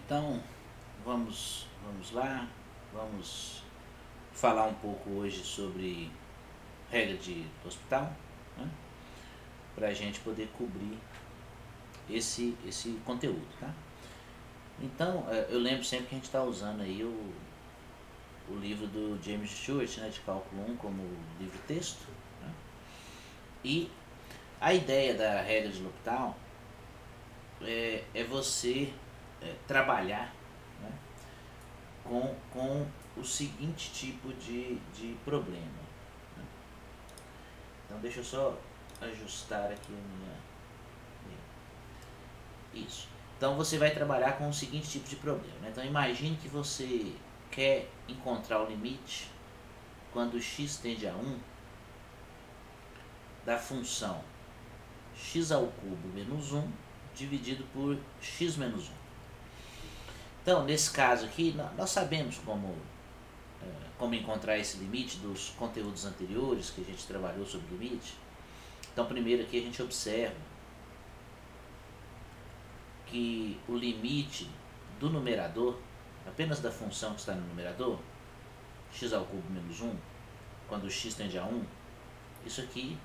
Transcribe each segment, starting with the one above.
Então vamos lá, vamos falar um pouco hoje sobre regra de hospital, né? Para a gente poder cobrir esse conteúdo, tá? Então, eu lembro sempre que a gente está usando aí o livro do James Stewart, né, de cálculo 1 como livro texto, né? E a ideia da regra de L'Hopital é você trabalhar, né, com o seguinte tipo de problema, né? Então deixa eu só ajustar aqui a minha... Isso. Então você vai trabalhar com o seguinte tipo de problema, né? Então imagine que você quer encontrar o limite quando x tende a 1 da função x ao cubo menos 1 dividido por x menos 1. Então, nesse caso aqui, nós sabemos como encontrar esse limite dos conteúdos anteriores que a gente trabalhou sobre limite. Então, primeiro aqui a gente observa que o limite do numerador, apenas da função que está no numerador, x ao cubo menos 1, quando x tende a 1, isso aqui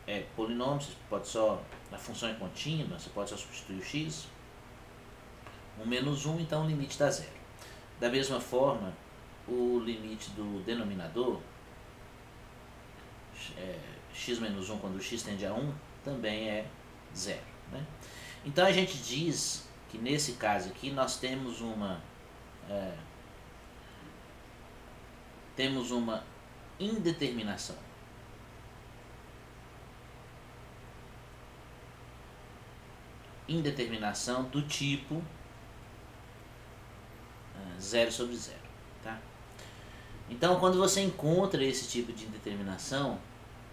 é polinômio, você pode só, a função é contínua, você pode só substituir o x, o menos 1, então o limite dá zero. Da mesma forma, o limite do denominador, x menos 1 quando x tende a 1, também é zero, né? Então a gente diz que nesse caso aqui nós temos uma indeterminação. Indeterminação do tipo 0 sobre 0, tá? Então, quando você encontra esse tipo de indeterminação,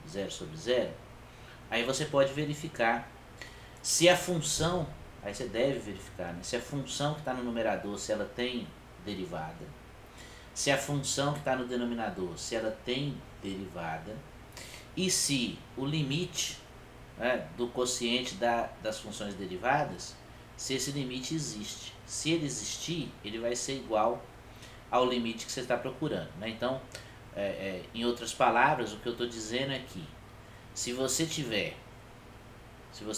0 sobre 0, aí você pode verificar se a função, aí você deve verificar, né, se a função que está no numerador, se ela tem derivada, se a função que está no denominador, se ela tem derivada, e se o limite, né, do quociente das funções derivadas, se esse limite existe. Se ele existir, ele vai ser igual ao limite que você está procurando, né? Então, em outras palavras, o que eu estou dizendo é que se você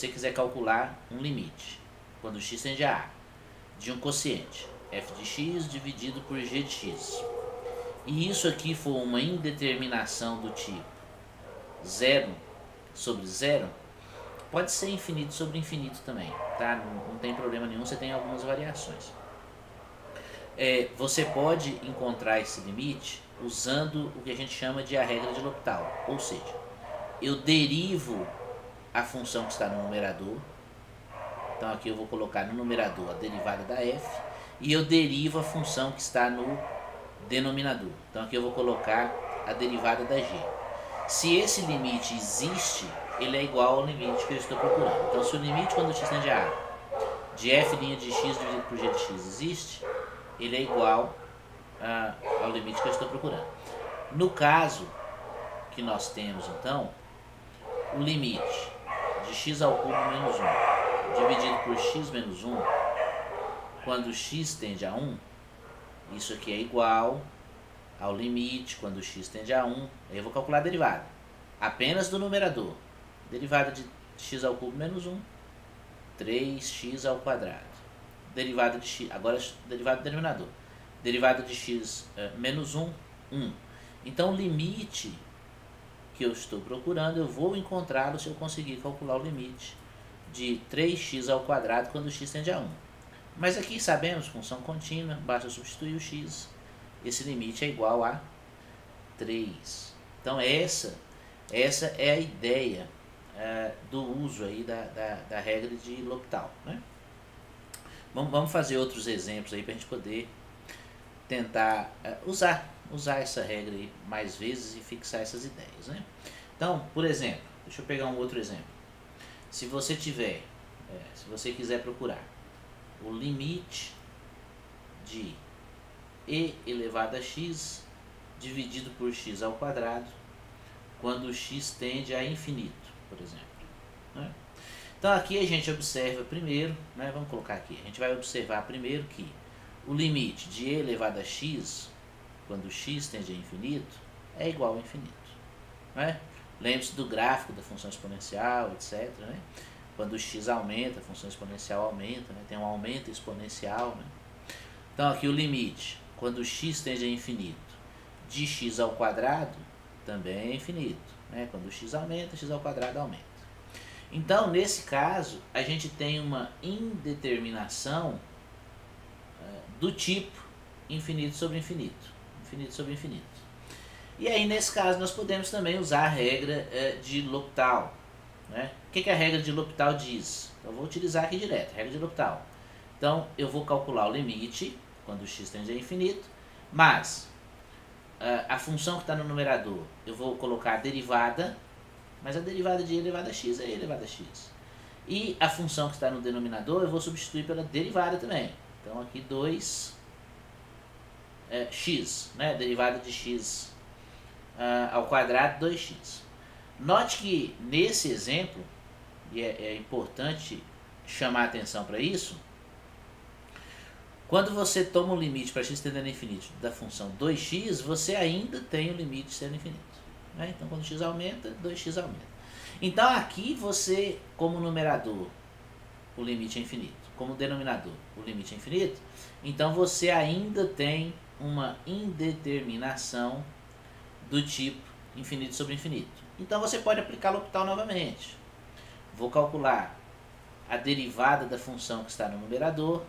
quiser calcular um limite, quando x tende a de um quociente, f de x dividido por g de x, e isso aqui for uma indeterminação do tipo 0 sobre 0, pode ser infinito sobre infinito também, tá? Não tem problema nenhum, você tem algumas variações. Você pode encontrar esse limite usando o que a gente chama de a regra de L'Hopital, ou seja, eu derivo a função que está no numerador, então aqui eu vou colocar no numerador a derivada da f, e eu derivo a função que está no denominador, então aqui eu vou colocar a derivada da g. Se esse limite existe, ele é igual ao limite que eu estou procurando. Então, se o limite quando x tende a de f' de x dividido por g de x existe, ele é igual ao limite que eu estou procurando. No caso que nós temos, então, o limite de x ao cubo menos 1 dividido por x menos 1, quando x tende a 1, isso aqui é igual ao limite quando x tende a 1, aí eu vou calcular a derivada apenas do numerador. Derivada de x ao cubo menos 1, 3x ao quadrado. Derivada de x, agora derivada do denominador. Derivada de x menos 1, 1. Então o limite que eu estou procurando, eu vou encontrá-lo se eu conseguir calcular o limite de 3x ao quadrado quando x tende a 1. Mas aqui sabemos, função contínua, basta substituir o x, esse limite é igual a 3. Então essa é a ideia do uso aí da regra de L'Hopital, né? Vamos fazer outros exemplos aí para a gente poder tentar usar essa regra aí mais vezes e fixar essas ideias, né? Então, por exemplo, deixa eu pegar um outro exemplo. Se você quiser procurar o limite de e elevado a x dividido por x ao quadrado quando x tende a infinito, por exemplo, né? Então aqui a gente observa primeiro, né, vamos colocar aqui, a gente vai observar primeiro que o limite de e elevado a x, quando x tende a infinito, é igual a infinito. Né? Lembre-se do gráfico da função exponencial, etc. Né? Quando o x aumenta, a função exponencial aumenta, né? Tem um aumento exponencial. Né? Então aqui o limite, quando o x tende a infinito, de x ao quadrado, também é infinito. Né? Quando o x aumenta, x ao quadrado aumenta. Então, nesse caso, a gente tem uma indeterminação do tipo infinito sobre infinito. Infinito sobre infinito. E aí, nesse caso, nós podemos também usar a regra de L'Hopital. Né? O que a regra de L'Hopital diz? Eu vou utilizar aqui direto, a regra de L'Hopital. Então, eu vou calcular o limite, quando o x tende a infinito, mas a função que está no numerador, eu vou colocar a derivada, mas a derivada de e elevado a x é e elevado a x. E a função que está no denominador, eu vou substituir pela derivada também. Então, aqui 2x, né? Derivada de x ao quadrado, 2x. Note que nesse exemplo, e é importante chamar a atenção para isso, quando você toma o limite para x tendendo a infinito da função 2x, você ainda tem o limite sendo infinito. Né? Então, quando x aumenta, 2x aumenta. Então, aqui você, como numerador, o limite é infinito. Como denominador, o limite é infinito. Então, você ainda tem uma indeterminação do tipo infinito sobre infinito. Então, você pode aplicar L'Hopital novamente. Vou calcular a derivada da função que está no numerador,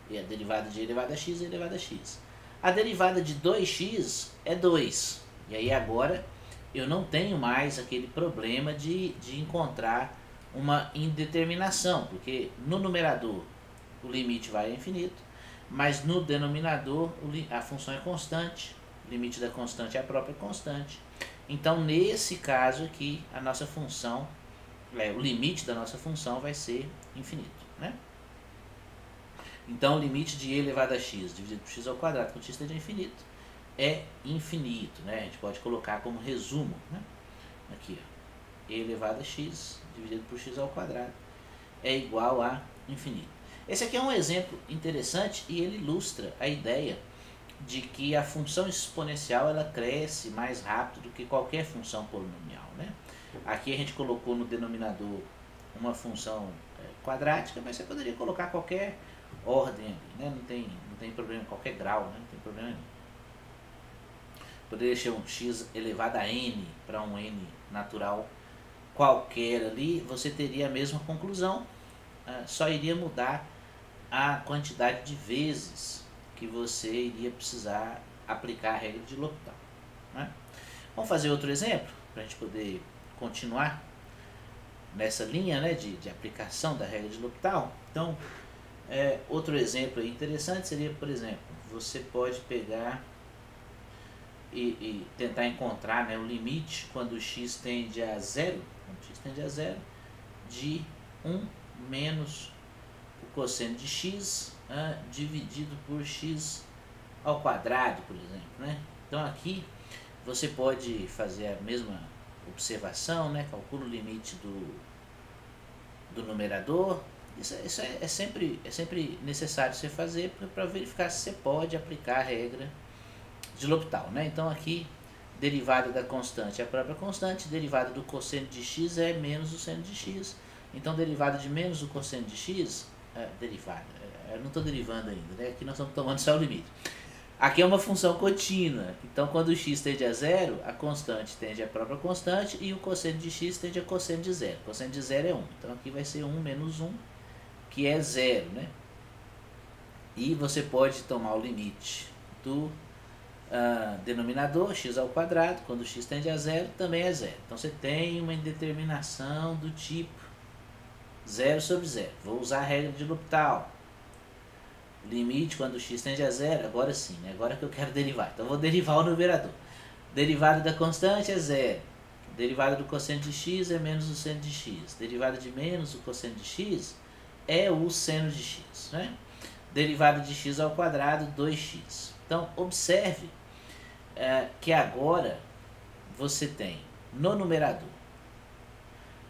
e a derivada de e elevado a x é elevado a x. A derivada de 2x é 2. E aí agora eu não tenho mais aquele problema de encontrar uma indeterminação, porque no numerador o limite vai a infinito, mas no denominador a função é constante, o limite da constante é a própria constante. Então, nesse caso aqui, a nossa função, o limite da nossa função vai ser infinito. Né? Então, o limite de e elevado a x dividido por x ao quadrado, quando x tende a infinito, é infinito. Né? A gente pode colocar como resumo. Né? Aqui, ó, e elevado a x dividido por x ao quadrado é igual a infinito. Esse aqui é um exemplo interessante e ele ilustra a ideia de que a função exponencial ela cresce mais rápido do que qualquer função polinomial. Né? Aqui a gente colocou no denominador uma função quadrática, mas você poderia colocar qualquer ordem ali, né? Não tem problema, qualquer grau, né? Não tem problema nenhum. Poderia ser um x elevado a n para um n natural qualquer ali, você teria a mesma conclusão, só iria mudar a quantidade de vezes que você iria precisar aplicar a regra de L'Hopital. Né? Vamos fazer outro exemplo, para a gente poder continuar nessa linha, né, de aplicação da regra de L'Hopital. Então, outro exemplo interessante seria, por exemplo, você pode pegar e tentar encontrar, né, o limite quando x tende a zero, de 1 menos o cosseno de x dividido por x ao quadrado, por exemplo. Né? Então aqui você pode fazer a mesma observação, né? Calcula o limite do numerador. Isso é sempre necessário você fazer para verificar se você pode aplicar a regra de L'Hopital. Né? Então aqui, derivada da constante é a própria constante, derivada do cosseno de x é menos o seno de x. Então derivada de menos o cosseno de x, eu não estou derivando ainda, né? Aqui nós estamos tomando só o limite. Aqui é uma função contínua, então quando o x tende a zero, a constante tende a própria constante e o cosseno de x tende a cosseno de zero. O cosseno de zero é 1, então aqui vai ser 1 menos 1, que é zero. Né? E você pode tomar o limite do denominador, x ao quadrado, quando x tende a zero, também é zero. Então você tem uma indeterminação do tipo 0 sobre 0. Vou usar a regra de L'Hopital. Limite quando x tende a zero, agora sim, né? Agora que eu quero derivar. Então eu vou derivar o numerador. Derivada da constante é zero. Derivada do cosseno de x é menos o seno de x. Derivada de menos o cosseno de x é o seno de x. Né? Derivada de x ao quadrado, 2x. Então observe que agora você tem no numerador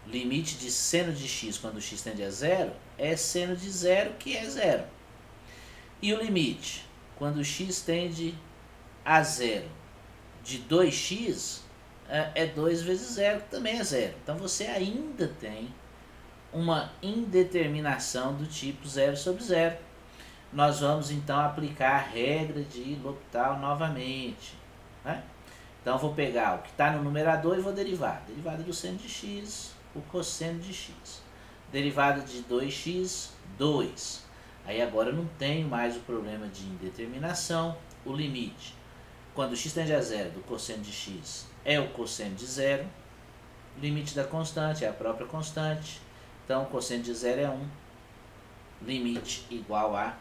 Limite de seno de x quando x tende a zero é seno de zero, que é zero. E o limite quando x tende a zero de 2x é 2 vezes zero, que também é zero. Então você ainda tem uma indeterminação do tipo 0 sobre 0. Nós vamos então aplicar a regra de L'Hopital novamente, né? Então vou pegar o que está no numerador e vou derivar. Derivada do seno de x, o cosseno de x. Derivada de 2x, 2. Aí agora eu não tenho mais o problema de indeterminação. O limite, quando x tende a zero do cosseno de x, é o cosseno de zero. Limite da constante é a própria constante. Então, cosseno de zero é 1. Limite igual a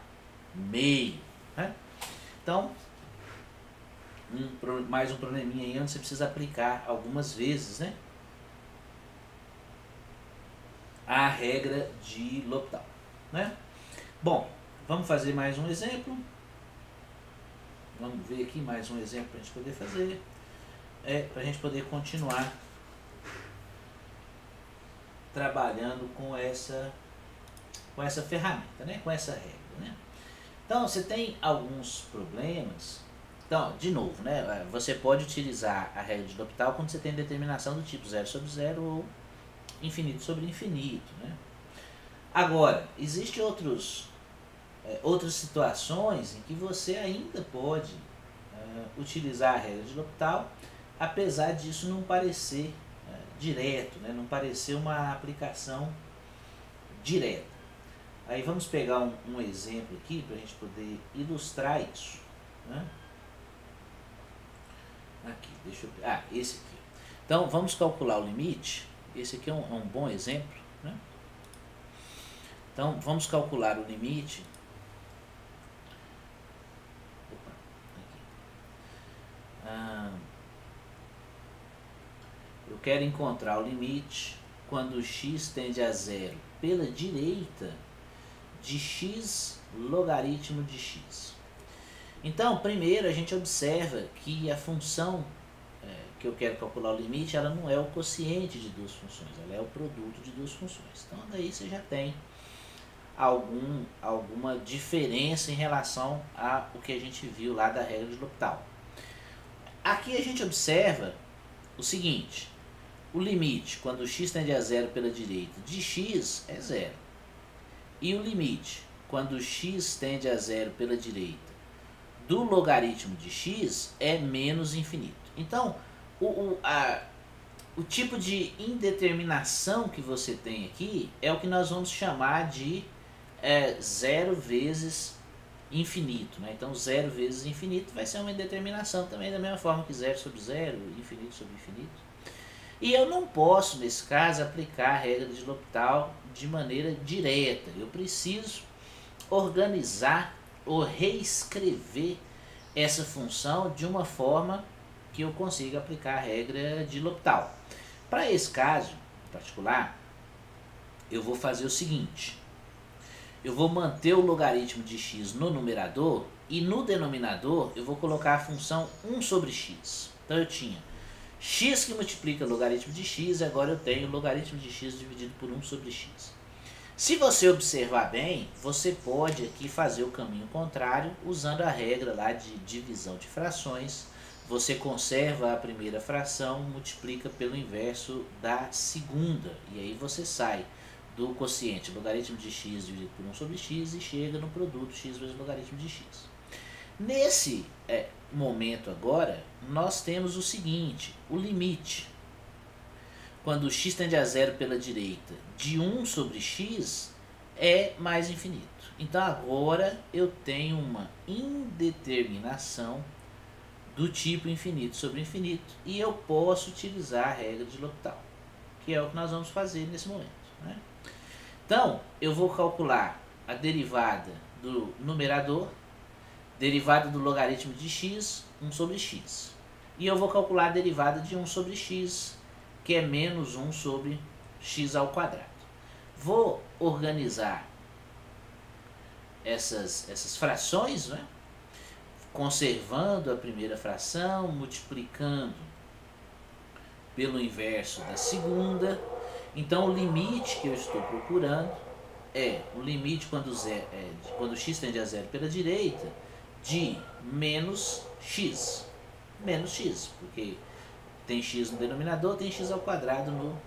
meio, né? Então, mais um probleminha aí onde você precisa aplicar algumas vezes, né, a regra de L'Hopital, né? Bom, vamos fazer mais um exemplo. Vamos ver aqui mais um exemplo para a gente poder fazer. Para a gente poder continuar trabalhando com essa ferramenta, né? Com essa regra, né? Então, você tem alguns problemas. Então, de novo, né? Você pode utilizar a regra de L'Hopital quando você tem determinação do tipo 0 sobre 0 ou infinito sobre infinito, né? Agora, existem outras situações em que você ainda pode utilizar a regra de L'Hopital, apesar disso não parecer direto, né? Não parecer uma aplicação direta. Aí vamos pegar um exemplo aqui para a gente poder ilustrar isso, né? Aqui, deixa eu... esse aqui. Então, vamos calcular o limite. Esse aqui é um bom exemplo, né? Então, vamos calcular o limite. Eu quero encontrar o limite quando x tende a zero pela direita de x logaritmo de x. Então, primeiro a gente observa que a função que eu quero calcular o limite, ela não é o quociente de duas funções, ela é o produto de duas funções. Então, daí você já tem alguma diferença em relação ao que a gente viu lá da regra de L'Hopital. Aqui a gente observa o seguinte: o limite, quando x tende a zero pela direita, de x é zero. E o limite, quando x tende a zero pela direita, do logaritmo de x é menos infinito. Então, o tipo de indeterminação que você tem aqui é o que nós vamos chamar de zero vezes infinito, né? Então, zero vezes infinito vai ser uma indeterminação também, da mesma forma que zero sobre zero, infinito sobre infinito. E eu não posso, nesse caso, aplicar a regra de L'Hopital de maneira direta. Eu preciso organizar ou reescrever essa função de uma forma que eu consiga aplicar a regra de L'Hopital. Para esse caso em particular, eu vou fazer o seguinte: eu vou manter o logaritmo de x no numerador e no denominador eu vou colocar a função 1 sobre x. Então eu tinha x que multiplica o logaritmo de x, e agora eu tenho o logaritmo de x dividido por 1 sobre x. Se você observar bem, você pode aqui fazer o caminho contrário, usando a regra lá de divisão de frações. Você conserva a primeira fração, multiplica pelo inverso da segunda, e aí você sai do quociente logaritmo de x dividido por 1 sobre x e chega no produto x vezes logaritmo de x. Nesse momento agora, nós temos o seguinte: o limite, quando x tende a zero pela direita, de 1 sobre x é mais infinito. Então agora eu tenho uma indeterminação do tipo infinito sobre infinito, e eu posso utilizar a regra de L'Hopital, que é o que nós vamos fazer nesse momento, né? Então, eu vou calcular a derivada do numerador, derivada do logaritmo de x, 1 sobre x. E eu vou calcular a derivada de 1 sobre x, que é menos 1 sobre x ao quadrado. Vou organizar essas frações, né? Conservando a primeira fração, multiplicando pelo inverso da segunda, Então o limite que eu estou procurando é o limite quando x tende a zero pela direita de menos x. Menos x, porque tem x no denominador, tem x ao quadrado no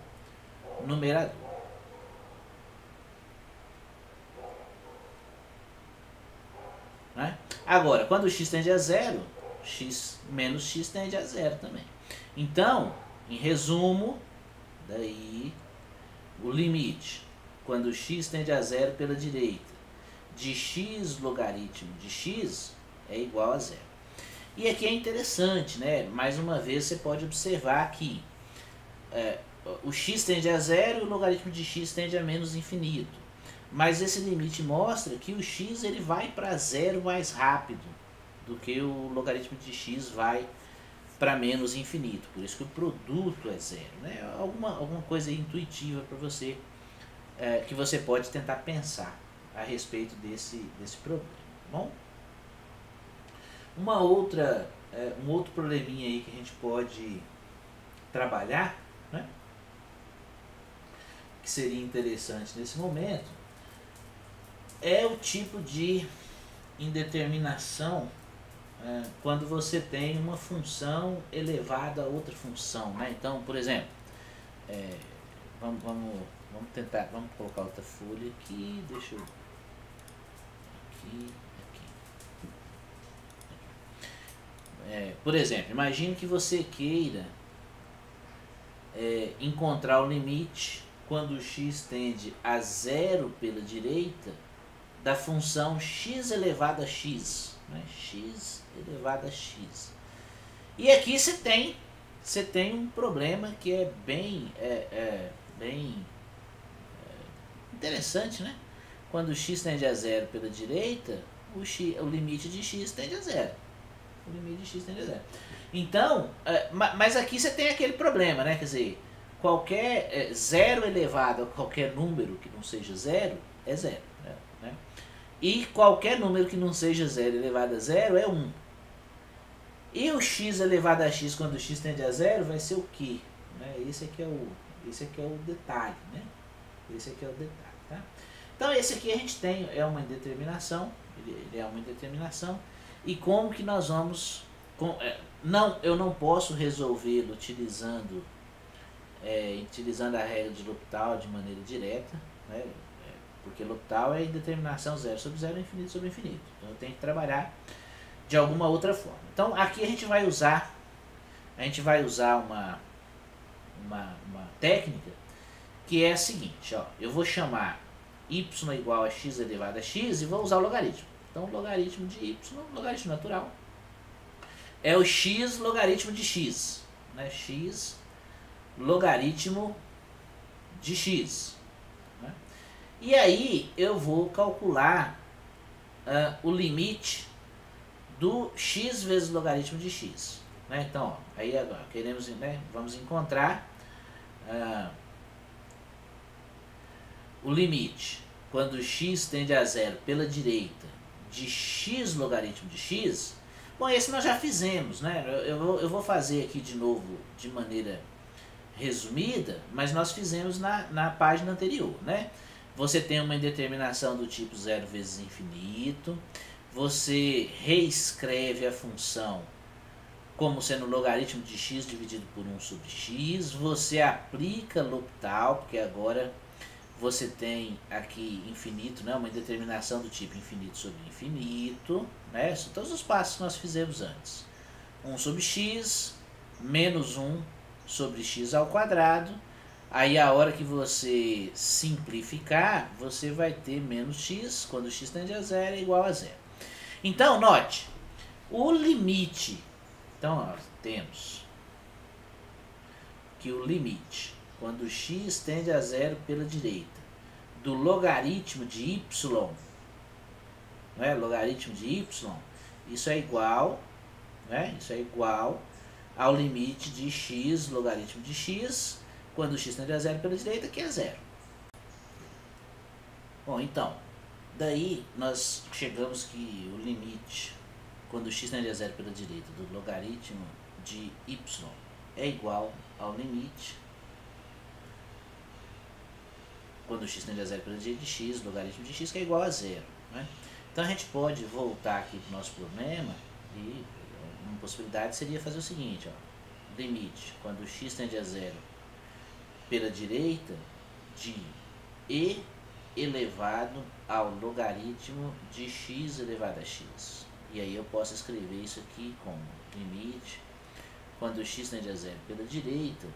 numerador. Né? Agora, quando x tende a zero, x menos x tende a zero também. Então, em resumo, daí o limite, quando x tende a zero pela direita, de x logaritmo de x é igual a zero. E aqui é interessante, né? Mais uma vez você pode observar que o x tende a zero e o logaritmo de x tende a menos infinito. Mas esse limite mostra que o x ele vai para zero mais rápido do que o logaritmo de x vai para menos infinito. Por isso que o produto é zero. Né? Alguma coisa intuitiva para você, que você pode tentar pensar a respeito desse problema. Tá bom? Um outro probleminha aí que a gente pode trabalhar, né? Que seria interessante nesse momento, é o tipo de indeterminação quando você tem uma função elevada a outra função. Né? Então, por exemplo, vamos colocar outra folha aqui, deixa eu... Aqui. Por exemplo, imagine que você queira encontrar o limite quando x tende a zero pela direita da função x elevado a x, né? X elevado a x. E aqui você tem um problema que é bem interessante, né? Quando x tende a zero pela direita, o limite de x tende a zero. O limite de x tende a zero. Então, mas aqui você tem aquele problema, né? Quer dizer, qualquer zero elevado a qualquer número que não seja zero é zero. Né? E qualquer número que não seja zero elevado a zero é 1. E o x elevado a x quando x tende a zero vai ser o quê? Né? Esse aqui é o detalhe. Né? Esse aqui é o detalhe. Tá? Então esse aqui a gente tem uma indeterminação. Ele é uma indeterminação. E como que nós vamos... eu não posso resolvê-lo utilizando a regra de L'Hopital de maneira direta, né? Porque L'Hopital é indeterminação 0 sobre 0, infinito sobre infinito. Então eu tenho que trabalhar de alguma outra forma. Então aqui a gente vai usar uma técnica que é a seguinte, ó, eu vou chamar y igual a x elevado a x e vou usar o logaritmo. Então o logaritmo de y, logaritmo natural, é o x logaritmo de x, né? X logaritmo de x. Né? E aí eu vou calcular o limite do x vezes logaritmo de x. Né? Então, ó, aí agora vamos encontrar o limite quando x tende a zero pela direita de x logaritmo de x. Bom, esse nós já fizemos, né? Eu vou fazer aqui de novo de maneira resumida, mas nós fizemos na página anterior, né? Você tem uma indeterminação do tipo 0 vezes infinito, você reescreve a função como sendo logaritmo de x dividido por 1 sobre x, você aplica L'Hopital, porque agora você tem aqui infinito, né? Uma indeterminação do tipo infinito sobre infinito, né? São todos os passos que nós fizemos antes. 1 sobre x, menos 1 sobre x ao quadrado. Aí a hora que você simplificar, você vai ter menos x, quando x tende a zero, é igual a zero. Então, note, o limite, então nós temos que o limite, quando x tende a zero pela direita, do logaritmo de y, né, logaritmo de y, isso é igual, né, isso é igual ao limite de x logaritmo de x, quando x tende a zero pela direita, que é zero. Bom, então, daí nós chegamos que o limite, quando x tende a zero pela direita, do logaritmo de y é igual ao limite quando x tende a zero pela direita de x, logaritmo de x, que é igual a zero. Né? Então a gente pode voltar aqui para o nosso problema e uma possibilidade seria fazer o seguinte, ó, limite quando x tende a zero pela direita de e elevado ao logaritmo de x elevado a x. E aí eu posso escrever isso aqui como limite quando x tende a zero pela direita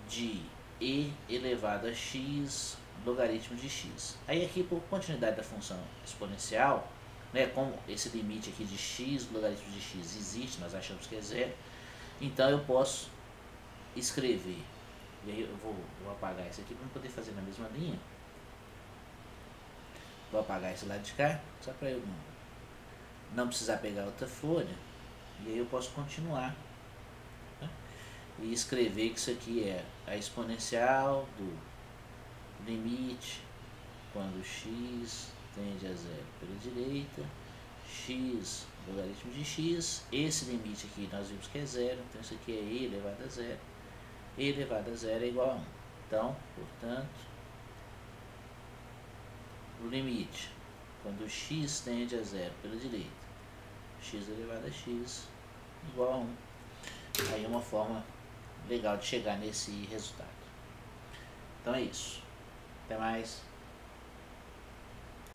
de e elevado a x logaritmo de x. Aí aqui, por continuidade da função exponencial, né, como esse limite aqui de x logaritmo de x existe, nós achamos que é zero, então eu posso escrever, e aí eu vou apagar isso aqui para não poder fazer na mesma linha. Vou apagar esse lado de cá, só para eu não precisar pegar outra folha, e aí eu posso continuar, né, e escrever que isso aqui é a exponencial do limite quando x tende a zero pela direita, x logaritmo de x, esse limite aqui nós vimos que é zero, então isso aqui é e elevado a zero, e elevado a zero é igual a 1. Então, portanto, o limite quando x tende a zero pela direita, x elevado a x igual a 1. Aí é uma forma legal de chegar nesse resultado. Então é isso. Até mais.